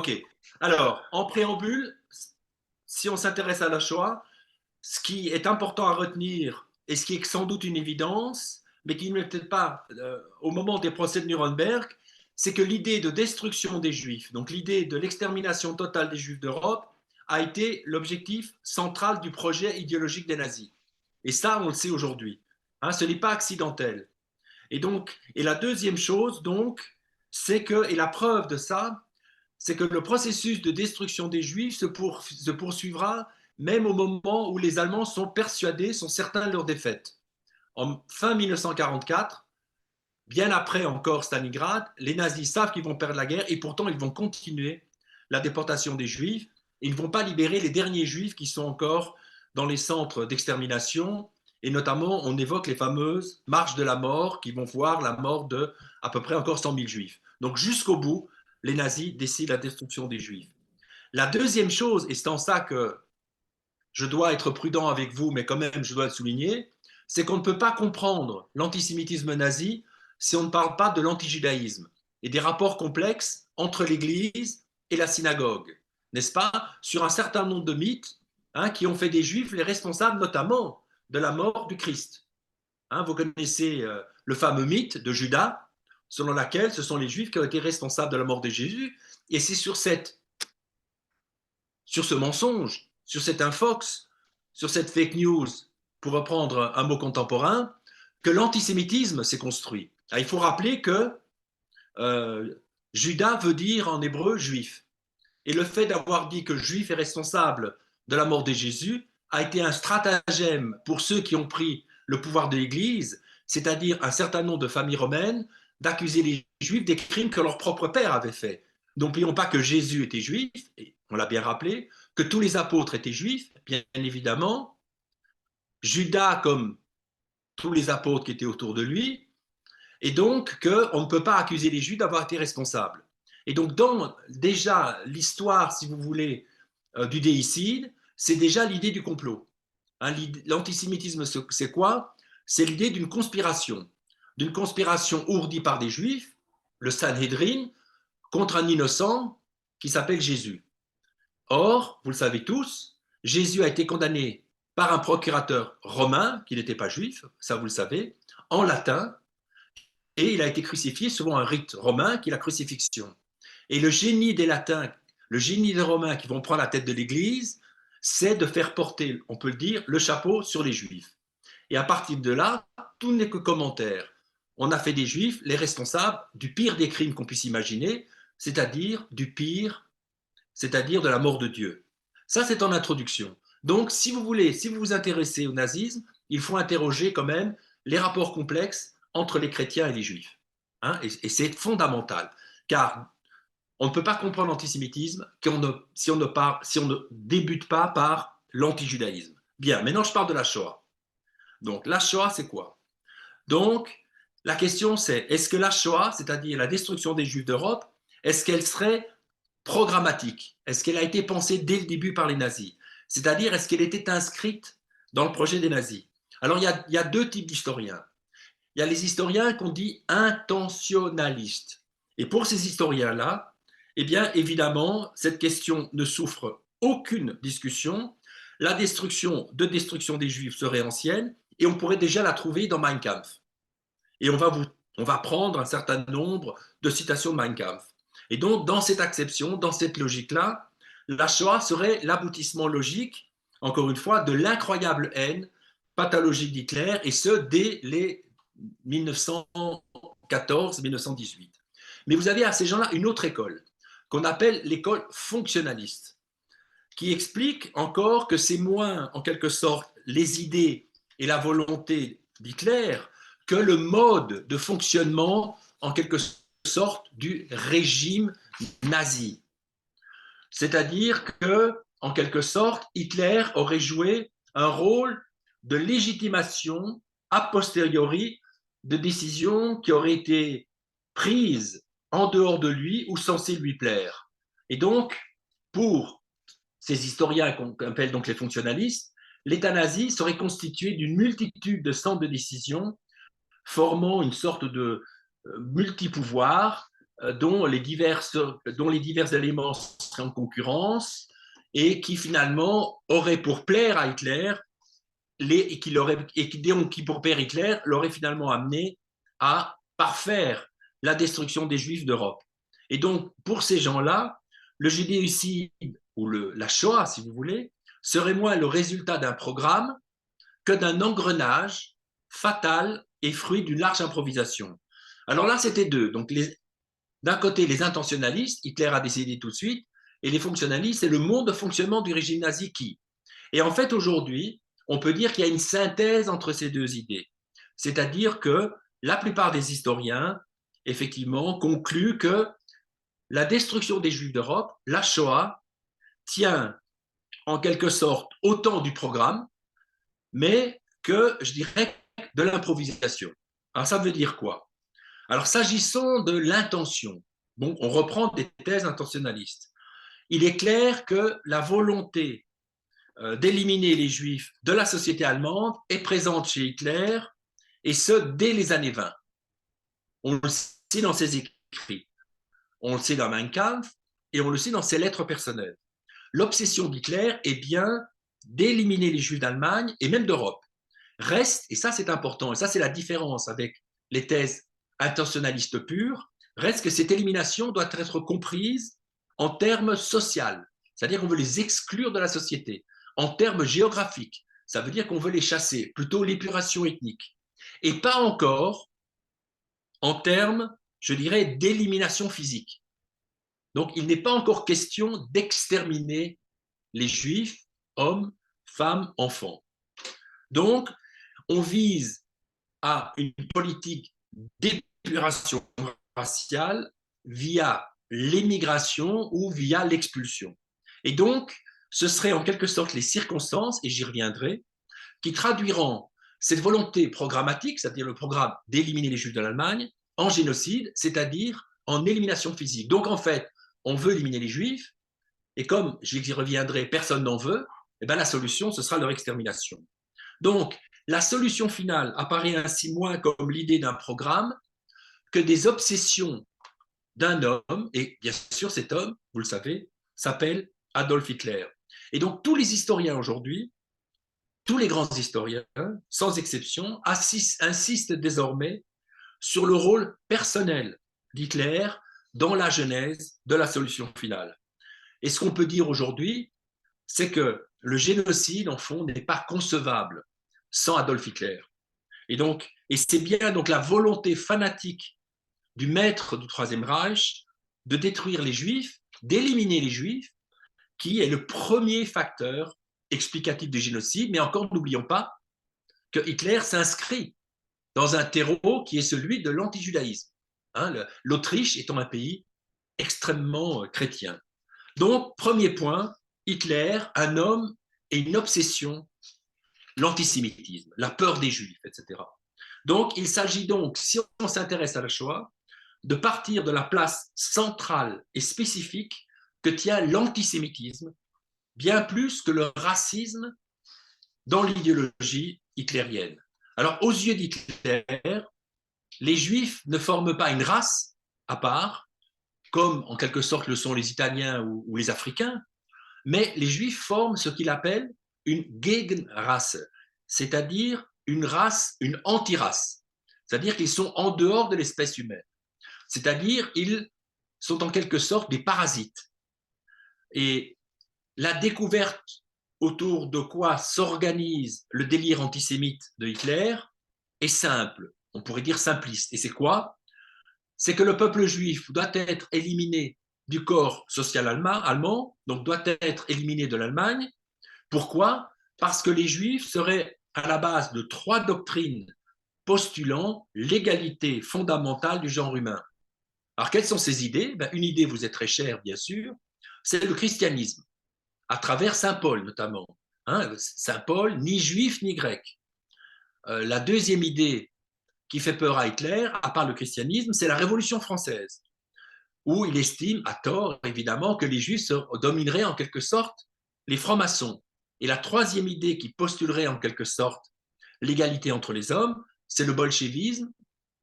Ok. Alors, en préambule, si on s'intéresse à la Shoah, ce qui est important à retenir, et ce qui est sans doute une évidence, mais qui ne l'est peut-être pas au moment des procès de Nuremberg, c'est que l'idée de destruction des Juifs, donc l'idée de l'extermination totale des Juifs d'Europe, a été l'objectif central du projet idéologique des nazis. Et ça, on le sait aujourd'hui. Hein, ce n'est pas accidentel. Et donc, et la deuxième chose, donc, c'est que, et la preuve de ça, c'est que le processus de destruction des Juifs se poursuivra même au moment où les Allemands sont persuadés, sont certains de leur défaite. En fin 1944, bien après encore Stalingrad, les nazis savent qu'ils vont perdre la guerre et pourtant ils vont continuer la déportation des Juifs. Ils ne vont pas libérer les derniers Juifs qui sont encore dans les centres d'extermination. Et notamment, on évoque les fameuses marches de la mort qui vont voir la mort de à peu près encore 100 000 Juifs. Donc jusqu'au bout, les nazis décident la destruction des Juifs. La deuxième chose, et c'est en ça que je dois être prudent avec vous, mais quand même je dois le souligner, c'est qu'on ne peut pas comprendre l'antisémitisme nazi si on ne parle pas de l'antijudaïsme et des rapports complexes entre l'Église et la synagogue, n'est-ce pas, sur un certain nombre de mythes qui ont fait des Juifs les responsables notamment de la mort du Christ. Vous connaissez le fameux mythe de Judas, selon lequel ce sont les Juifs qui ont été responsables de la mort de Jésus, et c'est sur ce mensonge, sur cet infox, sur cette fake news, pour reprendre un mot contemporain, que l'antisémitisme s'est construit. Il faut rappeler que Judas veut dire en hébreu juif. Et le fait d'avoir dit que juif est responsable de la mort de Jésus a été un stratagème pour ceux qui ont pris le pouvoir de l'Église, c'est-à-dire un certain nombre de familles romaines, d'accuser les Juifs des crimes que leur propre père avait faits. N'oublions pas que Jésus était juif, et on l'a bien rappelé, que tous les apôtres étaient juifs, bien évidemment. Judas, comme tous les apôtres qui étaient autour de lui, et donc qu'on ne peut pas accuser les Juifs d'avoir été responsables. Et donc, dans déjà l'histoire, si vous voulez, du déicide, c'est déjà l'idée du complot. L'antisémitisme, c'est quoi? C'est l'idée d'une conspiration ourdie par des Juifs, le Sanhédrin, contre un innocent qui s'appelle Jésus. Or, vous le savez tous, Jésus a été condamné par un procurateur romain, qui n'était pas juif, ça vous le savez, en latin, et il a été crucifié selon un rite romain qui est la crucifixion. Et le génie des latins, le génie des romains qui vont prendre la tête de l'Église, c'est de faire porter, on peut le dire, le chapeau sur les Juifs. Et à partir de là, tout n'est que commentaire. On a fait des Juifs les responsables du pire des crimes qu'on puisse imaginer, c'est-à-dire du pire, c'est-à-dire de la mort de Dieu. Ça, c'est en introduction. Donc, si vous voulez, si vous vous intéressez au nazisme, il faut interroger quand même les rapports complexes entre les chrétiens et les juifs. Et c'est fondamental, car on ne peut pas comprendre l'antisémitisme si on ne débute pas par l'antijudaïsme. Bien, maintenant je parle de la Shoah. Donc, la Shoah, c'est quoi? Donc, la question c'est, est-ce que la Shoah, c'est-à-dire la destruction des Juifs d'Europe, est-ce qu'elle serait programmatique? Est-ce qu'elle a été pensée dès le début par les nazis? C'est-à-dire, est-ce qu'elle était inscrite dans le projet des nazis? Alors, il y a deux types d'historiens. Il y a les historiens qu'on dit intentionnalistes. Et pour ces historiens-là, eh bien, évidemment, cette question ne souffre aucune discussion. La destruction des Juifs serait ancienne et on pourrait déjà la trouver dans Mein Kampf. Et on va prendre un certain nombre de citations de Mein Kampf. Et donc, dans cette acception, dans cette logique-là, la Shoah serait l'aboutissement logique, encore une fois, de l'incroyable haine pathologique d'Hitler, et ce, dès les 1914-1918. Mais vous avez à ces gens-là une autre école, qu'on appelle l'école fonctionnaliste, qui explique encore que c'est moins, en quelque sorte, les idées et la volonté d'Hitler que le mode de fonctionnement, en quelque sorte, du régime nazi. C'est-à-dire que, en quelque sorte, Hitler aurait joué un rôle de légitimation a posteriori de décisions qui auraient été prises en dehors de lui ou censées lui plaire. Et donc, pour ces historiens qu'on appelle donc les fonctionnalistes, l'État nazi serait constitué d'une multitude de centres de décision formant une sorte de multipouvoir dont les divers éléments seraient en concurrence et qui finalement auraient pour plaire à Hitler qui pour plaire Hitler l'aurait finalement amené à parfaire la destruction des Juifs d'Europe. Et donc, pour ces gens-là, le judéocide ou la Shoah, si vous voulez, serait moins le résultat d'un programme que d'un engrenage fatal et fruit d'une large improvisation. Alors là, c'était deux. Donc, d'un côté, les intentionnalistes, Hitler a décidé tout de suite, et les fonctionnalistes, c'est le mode de fonctionnement du régime nazi qui. Et en fait, aujourd'hui, on peut dire qu'il y a une synthèse entre ces deux idées. C'est-à-dire que la plupart des historiens, effectivement, concluent que la destruction des Juifs d'Europe, la Shoah, tient en quelque sorte autant du programme, mais que, je dirais, de l'improvisation. Alors ça veut dire quoi? Alors s'agissant de l'intention, bon, on reprend des thèses intentionnalistes. Il est clair que la volonté d'éliminer les Juifs de la société allemande est présente chez Hitler, et ce, dès les années 20. On le sait dans ses écrits, on le sait dans Mein Kampf, et on le sait dans ses lettres personnelles. L'obsession d'Hitler est bien d'éliminer les Juifs d'Allemagne et même d'Europe. Reste, et ça c'est important, et ça c'est la différence avec les thèses intentionnalistes pures, reste que cette élimination doit être comprise en termes sociaux, c'est-à-dire qu'on veut les exclure de la société. En termes géographiques, ça veut dire qu'on veut les chasser, plutôt l'épuration ethnique. Et pas encore en termes, je dirais, d'élimination physique. Donc il n'est pas encore question d'exterminer les Juifs, hommes, femmes, enfants. Donc on vise à une politique d'épuration raciale via l'émigration ou via l'expulsion. Et donc, ce serait en quelque sorte les circonstances, et j'y reviendrai, qui traduiront cette volonté programmatique, c'est-à-dire le programme d'éliminer les Juifs de l'Allemagne, en génocide, c'est-à-dire en élimination physique. Donc en fait, on veut éliminer les Juifs, et comme j'y reviendrai, personne n'en veut, et bien la solution, ce sera leur extermination. Donc, la solution finale apparaît ainsi moins comme l'idée d'un programme que des obsessions d'un homme, et bien sûr cet homme, vous le savez, s'appelle Adolf Hitler. Et donc tous les historiens aujourd'hui, tous les grands historiens, sans exception, insistent désormais sur le rôle personnel d'Hitler dans la genèse de la solution finale. Et ce qu'on peut dire aujourd'hui, c'est que le génocide, en fond, n'est pas concevable sans Adolf Hitler. Et c'est bien donc la volonté fanatique du maître du Troisième Reich de détruire les Juifs, d'éliminer les Juifs, qui est le premier facteur explicatif du génocide. Mais encore, n'oublions pas que Hitler s'inscrit dans un terreau qui est celui de l'antijudaïsme. Hein, l'Autriche étant un pays extrêmement chrétien. Donc, premier point, Hitler, un homme et une obsession, l'antisémitisme, la peur des Juifs, etc. Donc, il s'agit donc, si on s'intéresse à la Shoah, de partir de la place centrale et spécifique que tient l'antisémitisme, bien plus que le racisme dans l'idéologie hitlérienne. Alors, aux yeux d'Hitler, les Juifs ne forment pas une race à part, comme en quelque sorte le sont les Italiens ou les Africains, mais les Juifs forment ce qu'il appelle une Gegenrasse, c'est-à-dire une race, une anti-race, c'est-à-dire qu'ils sont en dehors de l'espèce humaine, c'est-à-dire ils sont en quelque sorte des parasites. Et la découverte autour de quoi s'organise le délire antisémite de Hitler est simple, on pourrait dire simpliste. Et c'est quoi? C'est que le peuple juif doit être éliminé du corps social allemand, donc doit être éliminé de l'Allemagne. Pourquoi? Parce que les juifs seraient à la base de trois doctrines postulant l'égalité fondamentale du genre humain. Alors, quelles sont ces idées? Une idée vous est très chère, bien sûr, c'est le christianisme, à travers Saint Paul notamment. Hein, Saint Paul, ni juif ni grec. La deuxième idée qui fait peur à Hitler, à part le christianisme, c'est la Révolution française, où il estime, à tort évidemment, que les juifs domineraient en quelque sorte les francs-maçons. Et la troisième idée qui postulerait en quelque sorte l'égalité entre les hommes, c'est le bolchevisme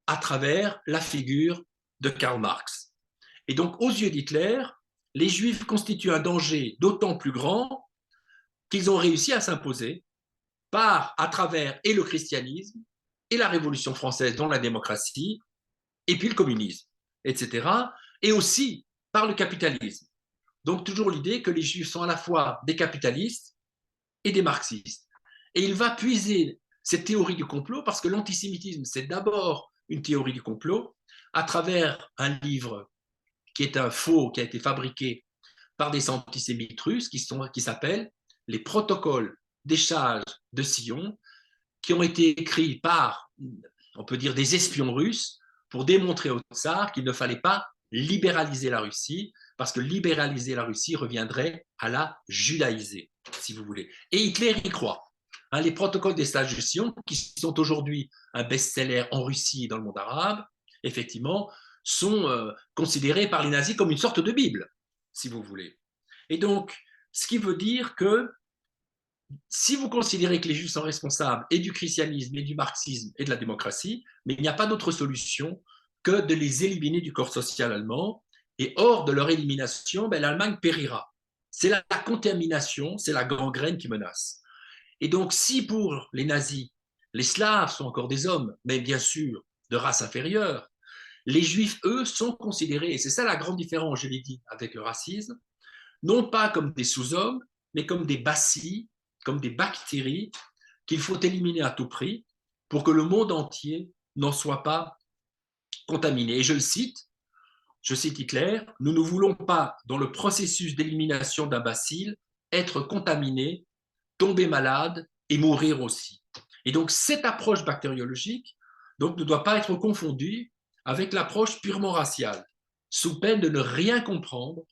à travers la figure de Karl Marx. Et donc, aux yeux d'Hitler, les Juifs constituent un danger d'autant plus grand qu'ils ont réussi à s'imposer à travers et le christianisme et la Révolution française, dont la démocratie, et puis le communisme, etc. Et aussi par le capitalisme. Donc toujours l'idée que les Juifs sont à la fois des capitalistes et des marxistes. Et il va puiser cette théorie du complot, parce que l'antisémitisme, c'est d'abord une théorie du complot, à travers un livre qui est un faux, qui a été fabriqué par des antisémites russes, qui s'appellent les protocoles d'échange de Sion, qui ont été écrits par, on peut dire, des espions russes pour démontrer au tsar qu'il ne fallait pas libéraliser la Russie, parce que libéraliser la Russie reviendrait à la judaïser, si vous voulez. Et Hitler y croit. Hein, les protocoles des sages de Sion, qui sont aujourd'hui un best-seller en Russie et dans le monde arabe, effectivement, sont considérés par les nazis comme une sorte de Bible, si vous voulez. Et donc, ce qui veut dire que si vous considérez que les Juifs sont responsables et du christianisme et du marxisme et de la démocratie, mais il n'y a pas d'autre solution que de les éliminer du corps social allemand. Et hors de leur élimination, ben, l'Allemagne périra. C'est la contamination, c'est la gangrène qui menace. Et donc, si pour les nazis, les Slaves sont encore des hommes, mais bien sûr de race inférieure, les Juifs, eux, sont considérés, et c'est ça la grande différence, je l'ai dit, avec le racisme, non pas comme des sous-hommes, mais comme des bacilles, comme des bactéries qu'il faut éliminer à tout prix pour que le monde entier n'en soit pas contaminé. Et je cite Hitler, nous ne voulons pas, dans le processus d'élimination d'un bacille, être contaminés, tomber malade et mourir aussi. Et donc cette approche bactériologique donc, ne doit pas être confondue avec l'approche purement raciale, sous peine de ne rien comprendre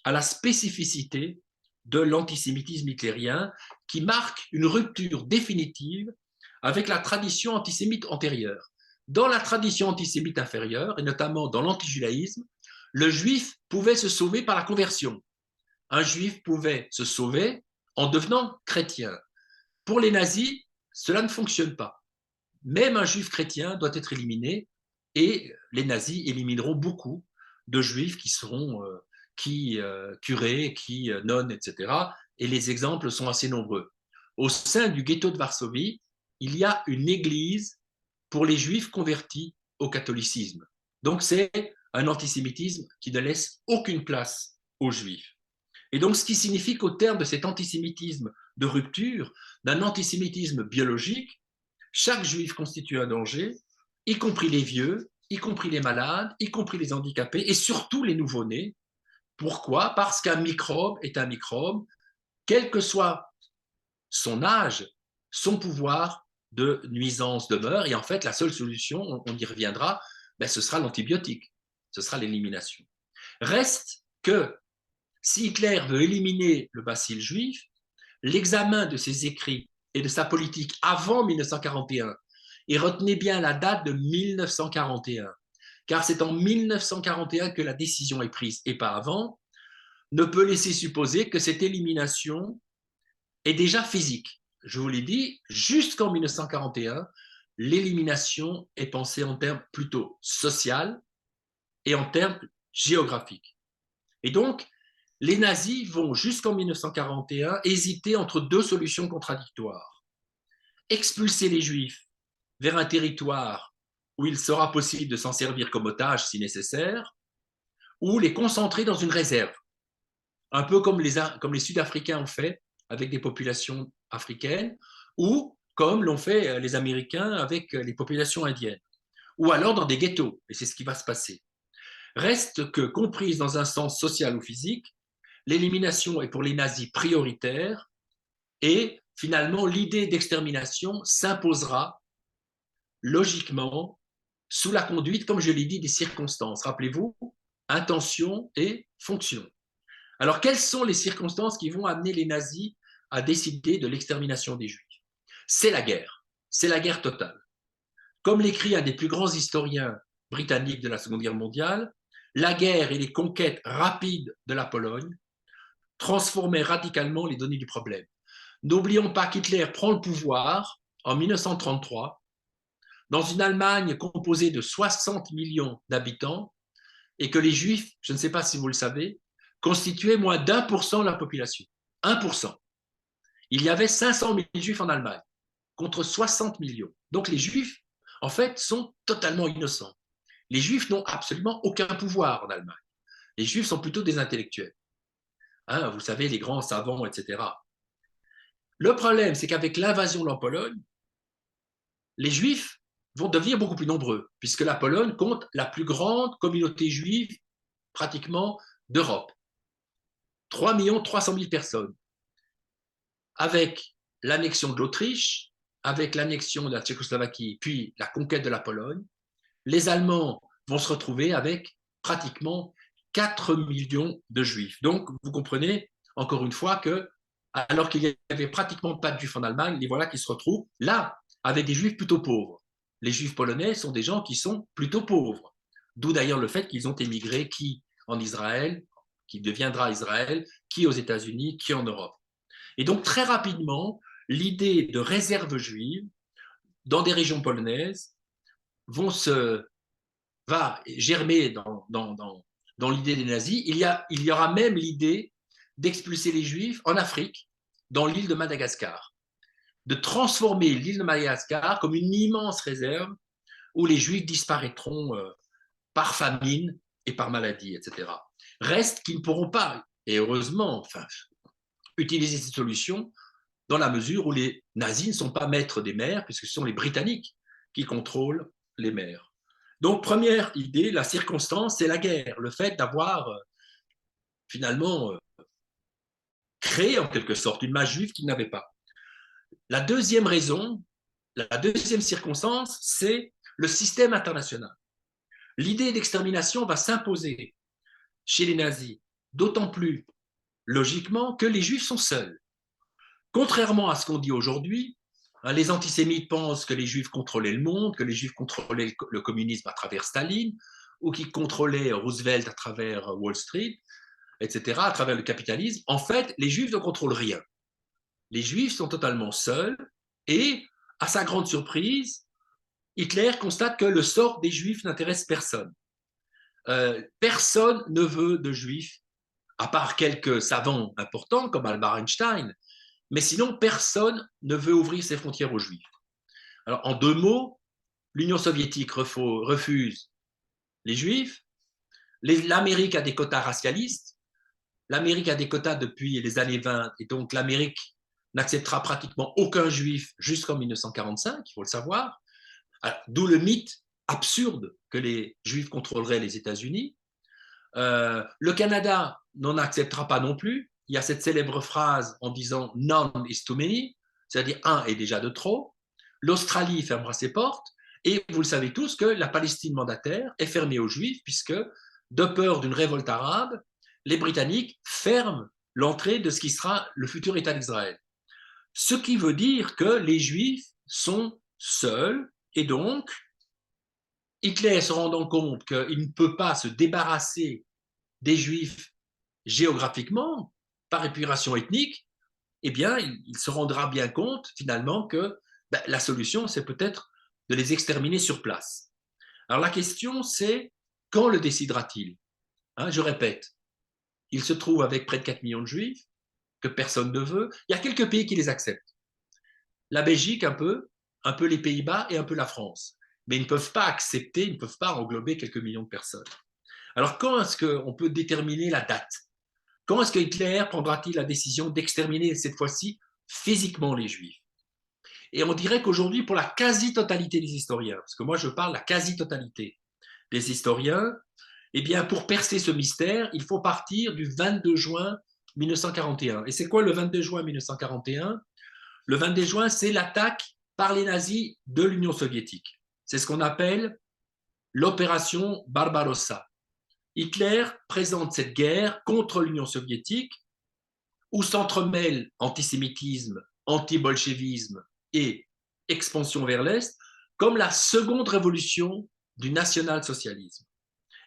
à la spécificité de l'antisémitisme hitlérien qui marque une rupture définitive avec la tradition antisémite antérieure. Dans la tradition antisémite inférieure, et notamment dans l'antijudaïsme, le juif pouvait se sauver par la conversion. Un juif pouvait se sauver en devenant chrétien. Pour les nazis, cela ne fonctionne pas. Même un juif chrétien doit être éliminé et les nazis élimineront beaucoup de juifs qui seront curés, nonnes, etc. Et les exemples sont assez nombreux. Au sein du ghetto de Varsovie, il y a une église pour les juifs convertis au catholicisme. Donc c'est un antisémitisme qui ne laisse aucune place aux juifs. Et donc ce qui signifie qu'au terme de cet antisémitisme de rupture, d'un antisémitisme biologique, chaque juif constitue un danger, y compris les vieux, y compris les malades, y compris les handicapés et surtout les nouveau-nés. Pourquoi? Parce qu'un microbe est un microbe, quel que soit son âge, son pouvoir de nuisance demeure. Et en fait, la seule solution, on y reviendra, ben, ce sera l'antibiotique, ce sera l'élimination. Reste que si Hitler veut éliminer le bacille juif, l'examen de ses écrits et de sa politique avant 1941, et retenez bien la date de 1941, car c'est en 1941 que la décision est prise et pas avant, ne peut laisser supposer que cette élimination est déjà physique. Je vous l'ai dit, jusqu'en 1941, l'élimination est pensée en termes plutôt social et en termes géographiques. Et donc, les nazis vont jusqu'en 1941 hésiter entre deux solutions contradictoires. Expulser les juifs vers un territoire où il sera possible de s'en servir comme otage si nécessaire, ou les concentrer dans une réserve, un peu comme les Sud-Africains ont fait avec des populations africaines, ou comme l'ont fait les Américains avec les populations indiennes, ou alors dans des ghettos, et c'est ce qui va se passer. Reste que, comprise dans un sens social ou physique, l'élimination est pour les nazis prioritaire, et finalement l'idée d'extermination s'imposera logiquement sous la conduite, comme je l'ai dit, des circonstances. Rappelez-vous, intention et fonction. Alors, quelles sont les circonstances qui vont amener les nazis à décider de l'extermination des Juifs? C'est la guerre totale. Comme l'écrit un des plus grands historiens britanniques de la Seconde Guerre mondiale, la guerre et les conquêtes rapides de la Pologne transformaient radicalement les données du problème. N'oublions pas qu'Hitler prend le pouvoir en 1933 dans une Allemagne composée de 60 millions d'habitants et que les Juifs, je ne sais pas si vous le savez, constituaient moins d'1% de la population. 1%. Il y avait 500 000 Juifs en Allemagne contre 60 millions. Donc les Juifs, en fait, sont totalement innocents. Les Juifs n'ont absolument aucun pouvoir en Allemagne. Les Juifs sont plutôt des intellectuels. Hein, vous savez, les grands savants, etc. Le problème, c'est qu'avec l'invasion de la Pologne, les Juifs vont devenir beaucoup plus nombreux, puisque la Pologne compte la plus grande communauté juive pratiquement d'Europe. 3 300 000 personnes. Avec l'annexion de l'Autriche, avec l'annexion de la Tchécoslovaquie, puis la conquête de la Pologne, les Allemands vont se retrouver avec pratiquement 4 millions de Juifs. Donc, vous comprenez, encore une fois, que alors qu'il n'y avait pratiquement pas de Juifs en Allemagne, les voilà qui se retrouvent là, avec des Juifs plutôt pauvres. Les Juifs polonais sont des gens qui sont plutôt pauvres. D'où d'ailleurs le fait qu'ils ont émigré, qui en Israël, qui deviendra Israël, qui aux États-Unis, qui en Europe. Et donc, très rapidement, l'idée de réserve juive dans des régions polonaises va germer dans l'idée des nazis. Il y aura même l'idée d'expulser les Juifs en Afrique, dans l'île de Madagascar, de transformer l'île de Madagascar comme une immense réserve où les Juifs disparaîtront par famine et par maladie, etc. Reste qu'ils ne pourront pas, et heureusement, utiliser cette solution dans la mesure où les nazis ne sont pas maîtres des mers, puisque ce sont les Britanniques qui contrôlent les mers. Donc, première idée, la circonstance, c'est la guerre, le fait d'avoir finalement créé en quelque sorte une masse juive qu'ils n'avaient pas. La deuxième raison, la deuxième circonstance, c'est le système international. L'idée d'extermination va s'imposer chez les nazis, d'autant plus logiquement que les juifs sont seuls. Contrairement à ce qu'on dit aujourd'hui, les antisémites pensent que les juifs contrôlaient le monde, que les juifs contrôlaient le communisme à travers Staline, ou qu'ils contrôlaient Roosevelt à travers Wall Street, etc., à travers le capitalisme. En fait, les juifs ne contrôlent rien. Les juifs sont totalement seuls et, à sa grande surprise, Hitler constate que le sort des juifs n'intéresse personne. Personne ne veut de juifs, à part quelques savants importants comme Albert Einstein, mais sinon, personne ne veut ouvrir ses frontières aux Juifs. Alors, en deux mots, l'Union soviétique refuse les Juifs, l'Amérique a des quotas racialistes, l'Amérique a des quotas depuis les années 20, et donc l'Amérique n'acceptera pratiquement aucun Juif jusqu'en 1945, il faut le savoir, d'où le mythe absurde que les Juifs contrôleraient les États-Unis. Le Canada n'en acceptera pas non plus. Il y a cette célèbre phrase en disant none is too many, c'est-à-dire un est déjà de trop. L'Australie fermera ses portes et vous le savez tous que la Palestine mandataire est fermée aux Juifs puisque, de peur d'une révolte arabe, les Britanniques ferment l'entrée de ce qui sera le futur État d'Israël. Ce qui veut dire que les Juifs sont seuls et donc Hitler, se rendant compte qu'il ne peut pas se débarrasser des Juifs géographiquement, par épuration ethnique, eh bien, il se rendra bien compte finalement que la solution, c'est peut-être de les exterminer sur place. Alors la question, c'est quand le décidera-t-il? Je répète, il se trouve avec près de 4 millions de Juifs, que personne ne veut. Il y a quelques pays qui les acceptent. La Belgique un peu les Pays-Bas et un peu la France. Mais ils ne peuvent pas accepter, ils ne peuvent pas englober quelques millions de personnes. Alors quand est-ce qu'on peut déterminer la date? Quand est-ce que Hitler prendra-t-il la décision d'exterminer cette fois-ci physiquement les Juifs? Et on dirait qu'aujourd'hui, pour la quasi-totalité des historiens, parce que moi je parle de la quasi-totalité des historiens, eh bien pour percer ce mystère, il faut partir du 22 juin 1941. Et c'est quoi le 22 juin 1941? Le 22 juin, c'est l'attaque par les nazis de l'Union soviétique. C'est ce qu'on appelle l'opération Barbarossa. Hitler présente cette guerre contre l'Union soviétique où s'entremêlent antisémitisme, anti-bolchevisme et expansion vers l'Est comme la seconde révolution du national-socialisme.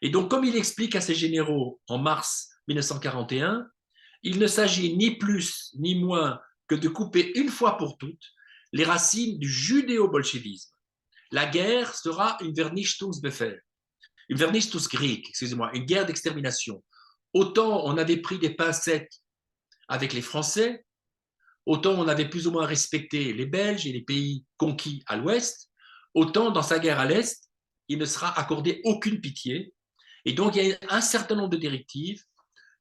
Et donc, comme il explique à ses généraux en mars 1941, il ne s'agit ni plus ni moins que de couper une fois pour toutes les racines du judéo-bolchevisme. La guerre sera une Vernichtungsbefehl. une Vernichtungskrieg, excusez-moi, une guerre d'extermination. Autant on avait pris des pincettes avec les Français, autant on avait plus ou moins respecté les Belges et les pays conquis à l'ouest, autant dans sa guerre à l'est, il ne sera accordé aucune pitié. Et donc il y a un certain nombre de directives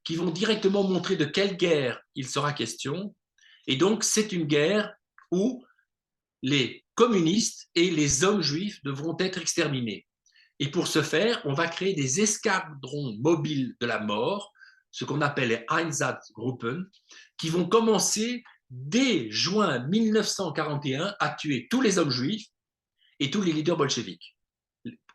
qui vont directement montrer de quelle guerre il sera question. Et donc c'est une guerre où les communistes et les hommes juifs devront être exterminés. Et pour ce faire, on va créer des escadrons mobiles de la mort, ce qu'on appelle les Einsatzgruppen, qui vont commencer dès juin 1941 à tuer tous les hommes juifs et tous les leaders bolcheviques,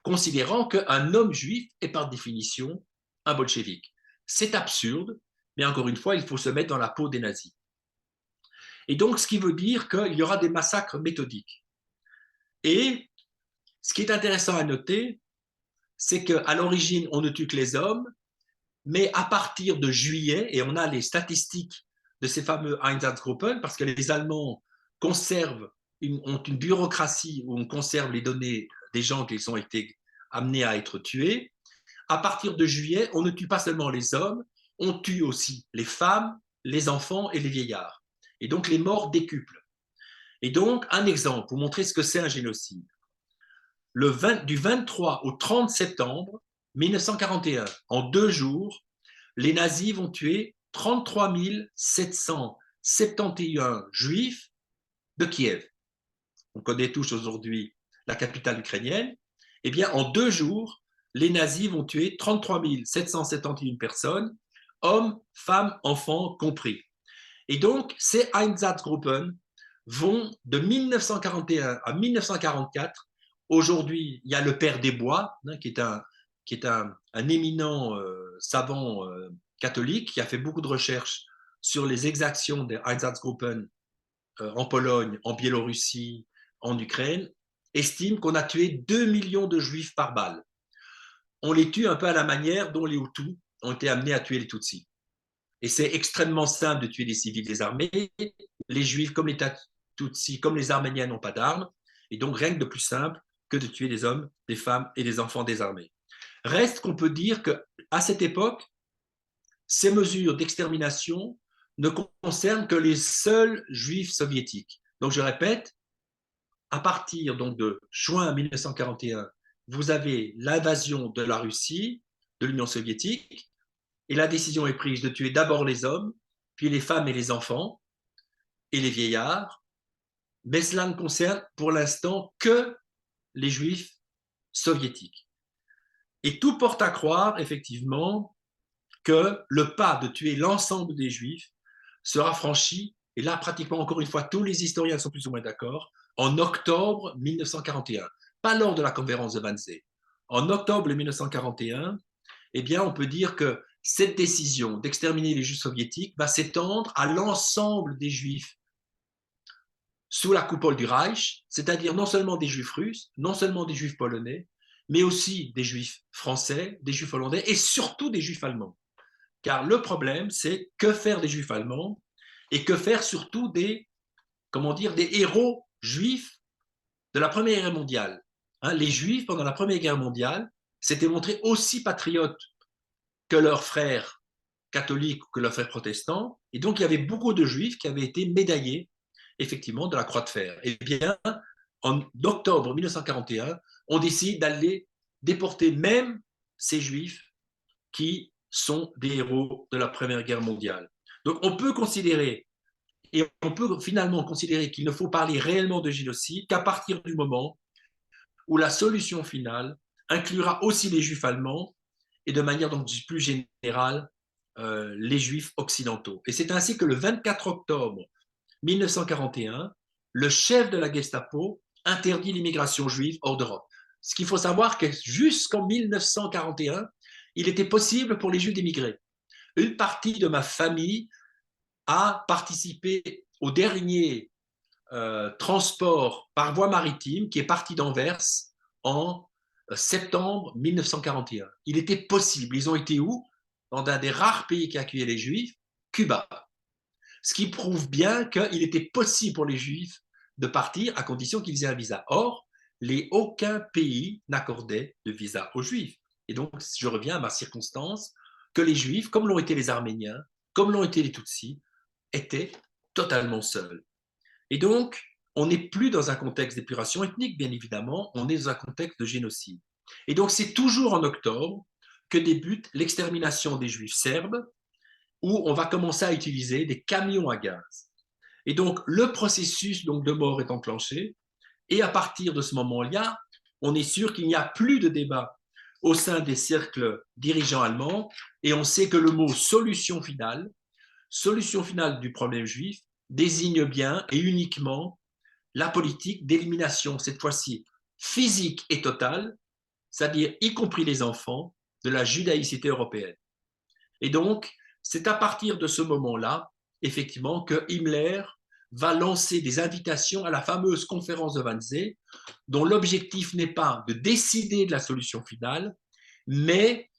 considérant qu'un homme juif est par définition un bolchevique. C'est absurde, mais encore une fois, il faut se mettre dans la peau des nazis. Et donc, ce qui veut dire qu'il y aura des massacres méthodiques. Et ce qui est intéressant à noter, c'est qu'à l'origine, on ne tue que les hommes, mais à partir de juillet, et on a les statistiques de ces fameux Einsatzgruppen, parce que les Allemands ont une bureaucratie où on conserve les données des gens qui ont été amenés à être tués. À partir de juillet, on ne tue pas seulement les hommes, on tue aussi les femmes, les enfants et les vieillards. Et donc les morts décuplent. Et donc, un exemple pour montrer ce que c'est un génocide. Du 23 au 30 septembre 1941, en 2 jours, les nazis vont tuer 33 771 juifs de Kiev. On connaît tous aujourd'hui la capitale ukrainienne. Eh bien, en 2 jours, les nazis vont tuer 33 771 personnes, hommes, femmes, enfants compris. Et donc, ces Einsatzgruppen vont de 1941 à 1944. Aujourd'hui, il y a le père des Bois, qui est un éminent savant catholique qui a fait beaucoup de recherches sur les exactions des Einsatzgruppen en Pologne, en Biélorussie, en Ukraine, estime qu'on a tué 2 millions de juifs par balle. On les tue un peu à la manière dont les Hutus ont été amenés à tuer les Tutsis. Et c'est extrêmement simple de tuer des civils désarmés. Les juifs, comme les Tutsis, comme les Arméniens, n'ont pas d'armes. Et donc, rien de plus simple que de tuer des hommes, des femmes et des enfants désarmés. Reste qu'on peut dire qu'à cette époque, ces mesures d'extermination ne concernent que les seuls juifs soviétiques. Donc, je répète, à partir donc, de juin 1941, vous avez l'invasion de la Russie, de l'Union soviétique, et la décision est prise de tuer d'abord les hommes, puis les femmes et les enfants, et les vieillards, mais cela ne concerne pour l'instant que les juifs soviétiques. Et tout porte à croire, effectivement, que le pas de tuer l'ensemble des juifs sera franchi, et là, pratiquement, encore une fois, tous les historiens sont plus ou moins d'accord, en octobre 1941, pas lors de la conférence de Wannsee. En octobre 1941, eh bien, on peut dire que cette décision d'exterminer les juifs soviétiques va s'étendre à l'ensemble des juifs sous la coupole du Reich, c'est-à-dire non seulement des juifs russes, non seulement des juifs polonais, mais aussi des juifs français, des juifs hollandais et surtout des juifs allemands. Car le problème, c'est que faire des juifs allemands et que faire surtout des héros juifs de la Première Guerre mondiale. Les juifs, pendant la Première Guerre mondiale, s'étaient montrés aussi patriotes que leurs frères catholiques ou que leurs frères protestants. Et donc, il y avait beaucoup de juifs qui avaient été médaillés, effectivement, de la Croix de Fer. Eh bien, en octobre 1941, on décide d'aller déporter même ces juifs qui sont des héros de la Première Guerre mondiale. Donc, on peut considérer, et on peut finalement considérer qu'il ne faut parler réellement de génocide qu'à partir du moment où la solution finale inclura aussi les juifs allemands et de manière donc plus générale les juifs occidentaux. Et c'est ainsi que le 24 octobre 1941, le chef de la Gestapo interdit l'immigration juive hors d'Europe. Ce qu'il faut savoir, que jusqu'en 1941, il était possible pour les juifs d'émigrer. Une partie de ma famille a participé au dernier transport par voie maritime qui est parti d'Anvers en septembre 1941. Il était possible. Ils ont été où? Dans un des rares pays qui accueillait les Juifs, Cuba. Ce qui prouve bien qu'il était possible pour les Juifs de partir à condition qu'ils aient un visa. Or, aucun pays n'accordait de visa aux Juifs. Et donc, je reviens à ma circonstance, que les Juifs, comme l'ont été les Arméniens, comme l'ont été les Tutsis, étaient totalement seuls. Et donc, on n'est plus dans un contexte d'épuration ethnique, bien évidemment, on est dans un contexte de génocide. Et donc, c'est toujours en octobre que débute l'extermination des Juifs serbes, où on va commencer à utiliser des camions à gaz. Et donc, le processus donc, de mort est enclenché, et à partir de ce moment-là, on est sûr qu'il n'y a plus de débat au sein des cercles dirigeants allemands, et on sait que le mot solution finale du problème juif, désigne bien et uniquement la politique d'élimination, cette fois-ci physique et totale, c'est-à-dire y compris les enfants, de la judaïcité européenne. Et donc, c'est à partir de ce moment-là, effectivement, que Himmler va lancer des invitations à la fameuse conférence de Wannsee, dont l'objectif n'est pas de décider de la solution finale, mais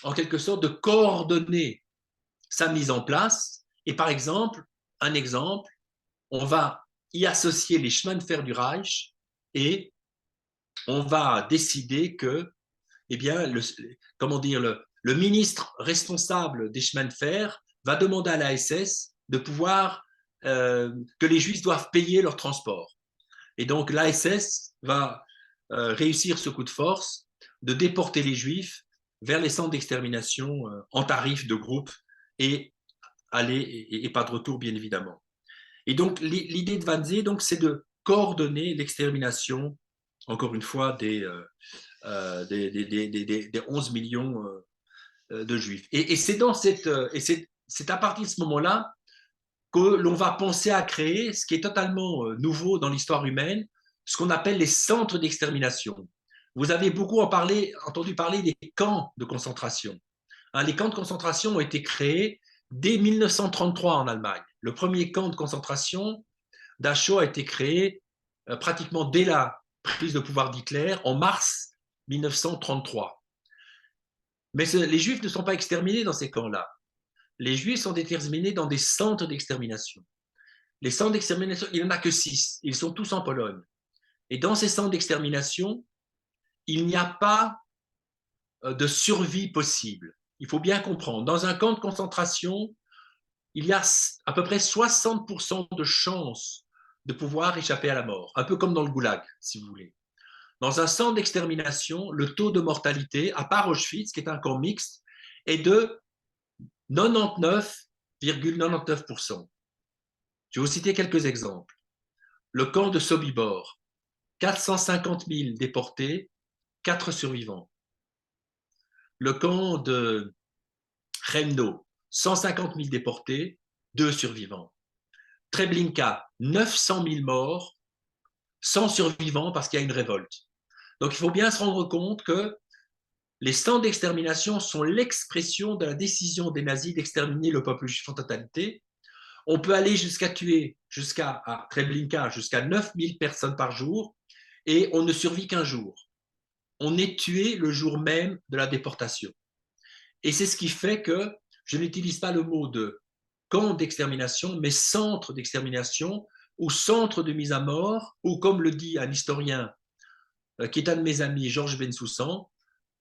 en quelque sorte de coordonner sa mise en place. Et par exemple, un exemple, on va y associer les chemins de fer du Reich et on va décider que, eh bien, comment dire, le ministre responsable des chemins de fer va demander à la SS de pouvoir que les Juifs doivent payer leur transport. Et donc la SS va réussir ce coup de force de déporter les Juifs vers les centres d'extermination en tarif de groupe et aller et pas de retour, bien évidemment. Et donc, l'idée de Wannsee, donc, c'est de coordonner l'extermination, encore une fois, des 11 millions de Juifs. Et c'est dans c'est à partir de ce moment-là que l'on va penser à créer ce qui est totalement nouveau dans l'histoire humaine, ce qu'on appelle les centres d'extermination. Vous avez beaucoup entendu parler des camps de concentration. Hein, les camps de concentration ont été créés dès 1933 en Allemagne. Le premier camp de concentration, Dachau, a été créé pratiquement dès la prise de pouvoir d'Hitler en mars 1933. Mais les Juifs ne sont pas exterminés dans ces camps-là. Les Juifs sont exterminés dans des centres d'extermination. Les centres d'extermination, il n'y en a que 6. Ils sont tous en Pologne. Et dans ces centres d'extermination, il n'y a pas de survie possible. Il faut bien comprendre. Dans un camp de concentration, il y a à peu près 60% de chances de pouvoir échapper à la mort, un peu comme dans le goulag, si vous voulez. Dans un centre d'extermination, le taux de mortalité, à part Auschwitz, qui est un camp mixte, est de 99,99%. Je vais vous citer quelques exemples. Le camp de Sobibor, 450 000 déportés, 4 survivants. Le camp de Remno, 150 000 déportés, 2 survivants. Treblinka, 900 000 morts, 100 survivants parce qu'il y a une révolte. Donc il faut bien se rendre compte que les centres d'extermination sont l'expression de la décision des nazis d'exterminer le peuple juif en totalité. On peut aller jusqu'à tuer, à Treblinka, jusqu'à 9 000 personnes par jour, et on ne survit qu'un jour. On est tué le jour même de la déportation. Et c'est ce qui fait que je n'utilise pas le mot de camp d'extermination, mais centre d'extermination ou centre de mise à mort, ou comme le dit un historien qui est un de mes amis, Georges Bensoussan,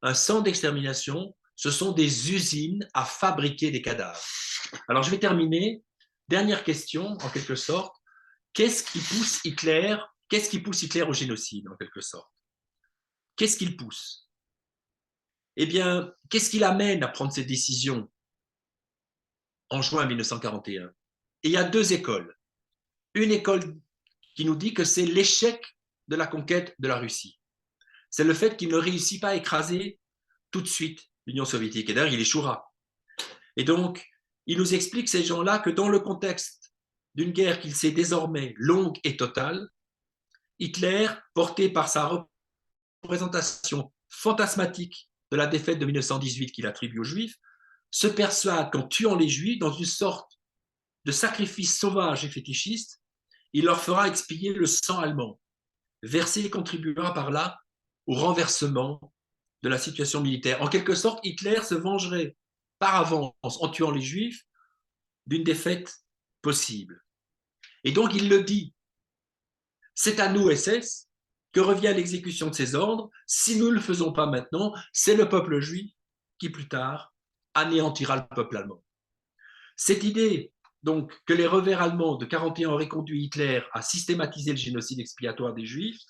un centre d'extermination, ce sont des usines à fabriquer des cadavres. Alors je vais terminer. Dernière question, en quelque sorte. Qu'est-ce qui pousse Hitler au génocide, en quelque sorte? Qu'est-ce qu'il pousse? Eh bien, qu'est-ce qui l'amène à prendre cette décision en juin 1941? Et il y a 2 écoles. Une école qui nous dit que c'est l'échec de la conquête de la Russie. C'est le fait qu'il ne réussit pas à écraser tout de suite l'Union soviétique. Et d'ailleurs, il échouera. Et donc, il nous explique, ces gens-là, que dans le contexte d'une guerre qu'il sait désormais longue et totale, Hitler, porté par sa représentation fantasmatique de la défaite de 1918 qu'il attribue aux Juifs, se persuade qu'en tuant les Juifs, dans une sorte de sacrifice sauvage et fétichiste, il leur fera expier le sang allemand. Versé contribuera par là au renversement de la situation militaire. En quelque sorte, Hitler se vengerait par avance, en tuant les Juifs, d'une défaite possible. Et donc, il le dit, c'est à nous, SS, que revient l'exécution de ces ordres. Si nous ne le faisons pas maintenant, c'est le peuple juif qui, plus tard, anéantira le peuple allemand. Cette idée, donc, que les revers allemands de 1941 auraient conduit Hitler à systématiser le génocide expiatoire des Juifs,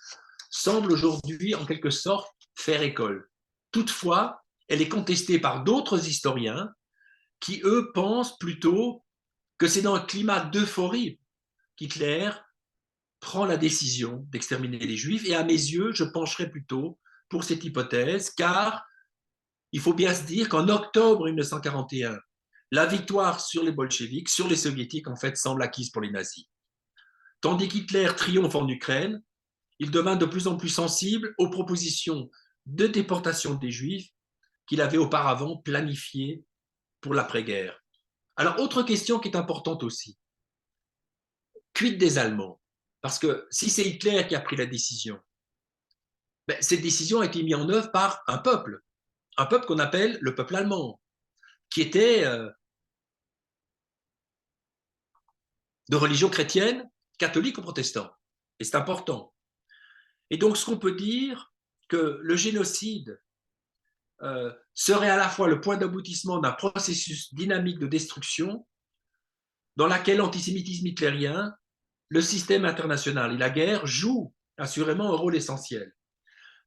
semble aujourd'hui, en quelque sorte, faire école. Toutefois, elle est contestée par d'autres historiens qui, eux, pensent plutôt que c'est dans un climat d'euphorie qu'Hitler prend la décision d'exterminer les Juifs. Et à mes yeux, je pencherais plutôt pour cette hypothèse, car il faut bien se dire qu'en octobre 1941, la victoire sur les bolcheviks, sur les soviétiques, en fait, semble acquise pour les nazis. Tandis qu'Hitler triomphe en Ukraine, il devint de plus en plus sensible aux propositions de déportation des Juifs qu'il avait auparavant planifiées pour l'après-guerre. Alors, autre question qui est importante aussi. Quid des Allemands? Parce que si c'est Hitler qui a pris la décision, cette décision a été mise en œuvre par un peuple qu'on appelle le peuple allemand, qui était de religion chrétienne, catholique ou protestant. Et c'est important. Et donc, ce qu'on peut dire, que le génocide serait à la fois le point d'aboutissement d'un processus dynamique de destruction dans laquelle l'antisémitisme hitlérien, le système international et la guerre jouent assurément un rôle essentiel.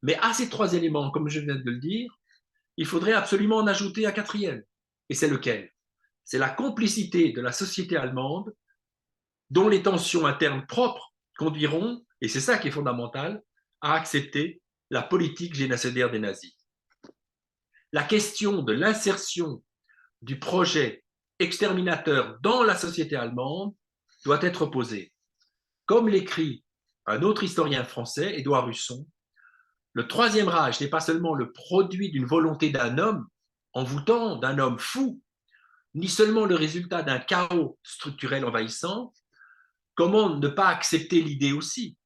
Mais à ces trois éléments, comme je viens de le dire, il faudrait absolument en ajouter un quatrième. Et c'est lequel? C'est la complicité de la société allemande dont les tensions internes propres conduiront, et c'est ça qui est fondamental, à accepter la politique génocidaire des nazis. La question de l'insertion du projet exterminateur dans la société allemande doit être posée. Comme l'écrit un autre historien français, Édouard Husson, le Troisième Reich n'est pas seulement le produit d'une volonté d'un homme envoûtant, d'un homme fou, ni seulement le résultat d'un chaos structurel envahissant. Comment ne pas accepter l'idée aussi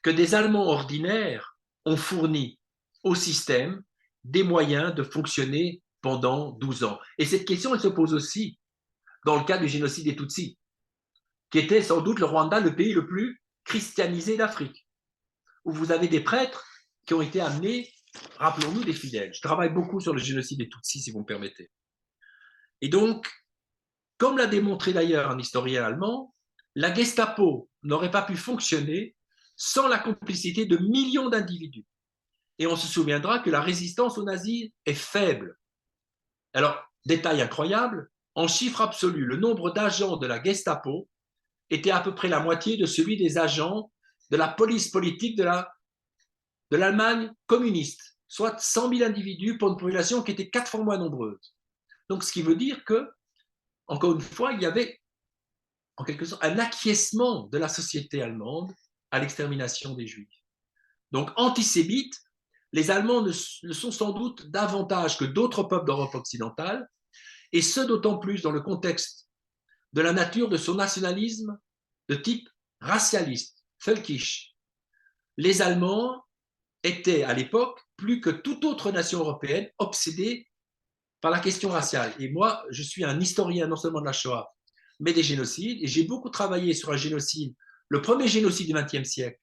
que des Allemands ordinaires ont fourni au système des moyens de fonctionner pendant 12 ans? Et cette question, elle se pose aussi dans le cas du génocide des Tutsis, qui était sans doute le Rwanda, le pays le plus christianisé d'Afrique, où vous avez des prêtres qui ont été amenés, rappelons-nous, des fidèles. Je travaille beaucoup sur le génocide des Tutsis, si vous me permettez. Et donc, comme l'a démontré d'ailleurs un historien allemand, la Gestapo n'aurait pas pu fonctionner sans la complicité de millions d'individus. Et on se souviendra que la résistance aux nazis est faible. Alors, détail incroyable, en chiffre absolu, le nombre d'agents de la Gestapo était à peu près la moitié de celui des agents de la police politique de l'Allemagne communiste, soit 100 000 individus pour une population qui était 4 fois moins nombreuse. Donc, ce qui veut dire que, encore une fois, il y avait en quelque sorte un acquiescement de la société allemande à l'extermination des Juifs. Donc, antisémites, les Allemands le sont sans doute davantage que d'autres peuples d'Europe occidentale, et ce d'autant plus dans le contexte de la nature de son nationalisme de type racialiste, völkisch. Les Allemands étaient à l'époque, plus que toute autre nation européenne, obsédés par la question raciale. Et moi, je suis un historien non seulement de la Shoah, mais des génocides, et j'ai beaucoup travaillé sur un génocide, le premier génocide du XXe siècle,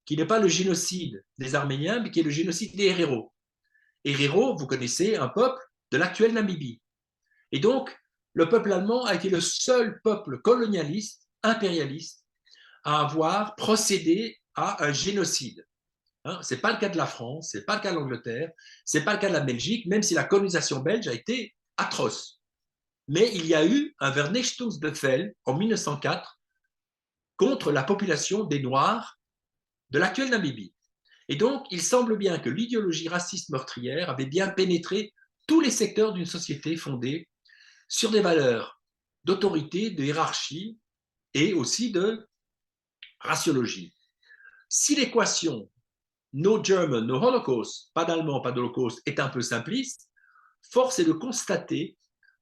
qui n'est pas le génocide des Arméniens, mais qui est le génocide des Héréros. Héréros, vous connaissez, un peuple de l'actuelle Namibie. Et donc, le peuple allemand a été le seul peuple colonialiste, impérialiste, à avoir procédé à un génocide. Ce n'est pas le cas de la France, ce n'est pas le cas de l'Angleterre, ce n'est pas le cas de la Belgique, même si la colonisation belge a été atroce. Mais il y a eu un Vernichtungsbefehl en 1904 contre la population des Noirs de l'actuelle Namibie. Et donc, il semble bien que l'idéologie raciste meurtrière avait bien pénétré tous les secteurs d'une société fondée sur des valeurs d'autorité, de hiérarchie et aussi de raciologie. Si l'équation no German, no Holocaust, pas d'allemand, pas d'Holocauste, est un peu simpliste, force est de constater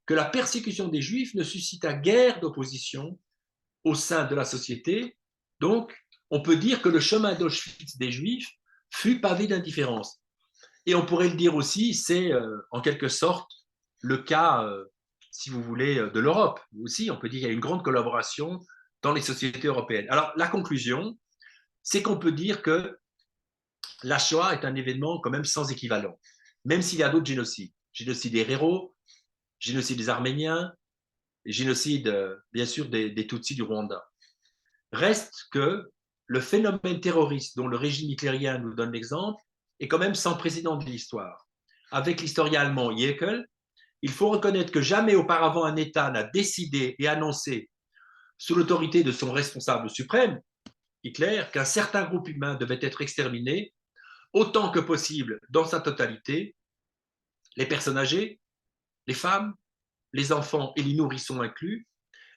que la persécution des Juifs ne suscita guère d'opposition au sein de la société. Donc, on peut dire que le chemin d'Auschwitz des Juifs fut pavé d'indifférence. Et on pourrait le dire aussi, c'est en quelque sorte le cas, si vous voulez, de l'Europe. Aussi, on peut dire qu'il y a une grande collaboration dans les sociétés européennes. Alors, la conclusion, c'est qu'on peut dire que la Shoah est un événement quand même sans équivalent, même s'il y a d'autres génocides. Génocide des Héros, génocide des Arméniens, génocide, bien sûr, des Tutsis du Rwanda. Reste que le phénomène terroriste dont le régime hitlérien nous donne l'exemple est quand même sans précédent de l'histoire. Avec l'historien allemand Jäckel, il faut reconnaître que jamais auparavant un État n'a décidé et annoncé, sous l'autorité de son responsable suprême, Hitler, qu'un certain groupe humain devait être exterminé autant que possible dans sa totalité, les personnes âgées, les femmes, les enfants et les nourrissons inclus,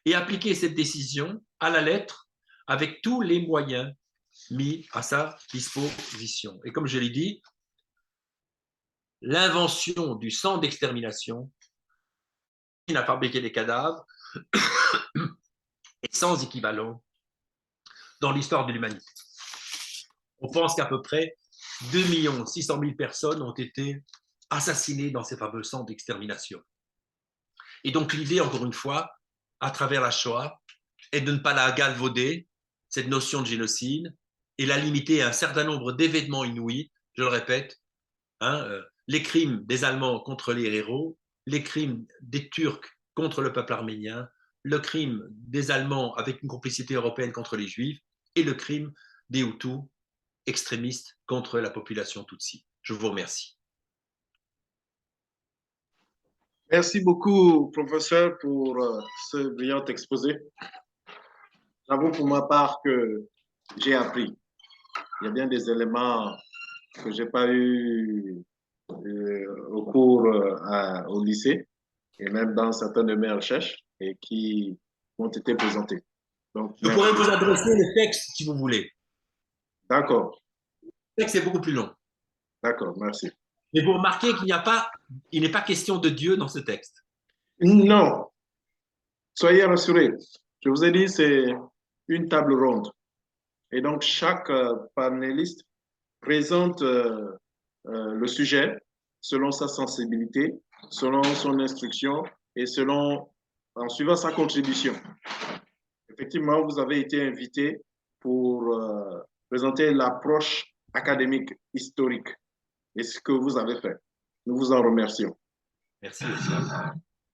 et appliquer cette décision à la lettre avec tous les moyens mis à sa disposition. Et comme je l'ai dit, l'invention du centre d'extermination qui a fabriqué des cadavres est sans équivalent dans l'histoire de l'humanité. On pense qu'à peu près 2 600 000 personnes ont été assassinées dans ces fameux centres d'extermination. Et donc l'idée, encore une fois, à travers la Shoah, est de ne pas la galvauder, cette notion de génocide, et la limiter à un certain nombre d'événements inouïs, je le répète, les crimes des Allemands contre les héros, les crimes des Turcs contre le peuple arménien, le crime des Allemands avec une complicité européenne contre les Juifs, et le crime des Hutus extrémistes contre la population Tutsi. Je vous remercie. Merci beaucoup, professeur, pour ce brillant exposé. J'avoue pour ma part que j'ai appris. Il y a bien des éléments que je n'ai pas eu au cours au lycée et même dans certaines de mes recherches et qui ont été présentés. Donc, je pourrais vous adresser le texte si vous voulez. D'accord. Le texte est beaucoup plus long. D'accord, merci. Mais vous remarquez qu'il n'est pas question de Dieu dans ce texte. Non. Soyez rassurés. Je vous ai dit, c'est une table ronde. Et donc, chaque panéliste présente le sujet selon sa sensibilité, selon son instruction et en suivant sa contribution. Effectivement, vous avez été invité pour présenter l'approche académique historique et ce que vous avez fait. Nous vous en remercions. Merci aussi.